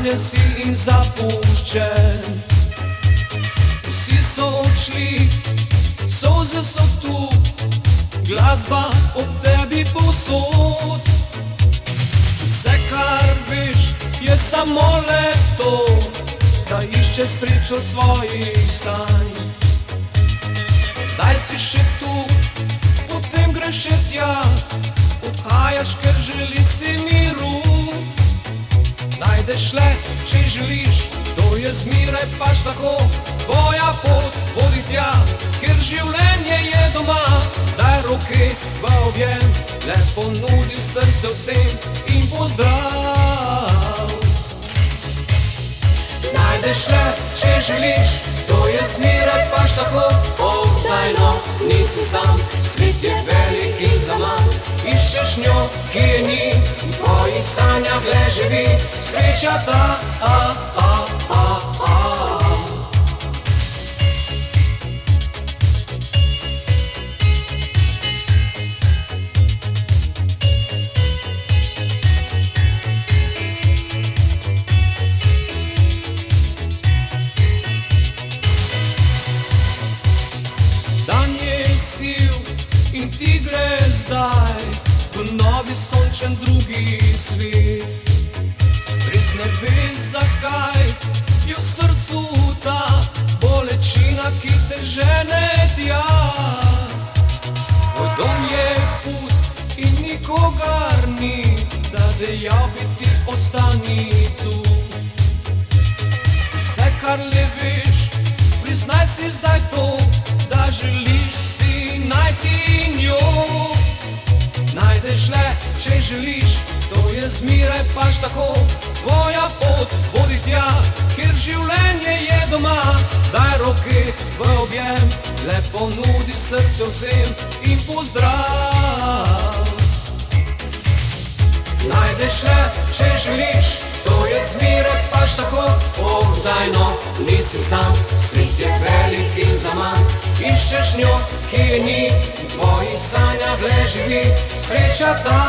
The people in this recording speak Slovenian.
Ranjen si in zapuščen. Vsi so odšli, solze so tu, glasba ob tebi povsod. Vse, kar veš, je samo le to, da iščeš srečo svojih sanj. Zdaj si še tu, potem greš še tja, odhajaš, ker želiš si miru. Najdeš le, če želiš, to je zmeraj pač tako. Tvoja pot vodi tja, ker življenje je doma. Daj roke v objem, le ponudi srce vsem in pozdrav. Najdeš le, če želiš, to je zmeraj pač tako. Zdaj no, nisem sam, svet je velik in zaman. Iščeš njo, ki je ni, v tvojih sanjah le živi. Sreča ta, Dan je siv in ti gre zdaj v novi sončen drugi svet. Res ne veš zakaj, je v srcu ta bolečina, ki te žene tja. Tvoj dom je pust in nikogar ni, da dejal bi ti ostani tu. Vse, kar le veš, priznaj si zdaj to, da želiš si najti njo. Najdeš le, če želiš, to je zmeraj pač tako. Tvoja pot vodi tja, ker življenje je doma. Daj roke v objem, le ponudi srce vsem in pozdrav. Najdeš le, če želiš, to je zmeraj pač tako. Zdaj no, nisem sam, svet je velik in zaman. Iščeš njo, ki je ni, v tvojih sanjah le živi. Sreča ta,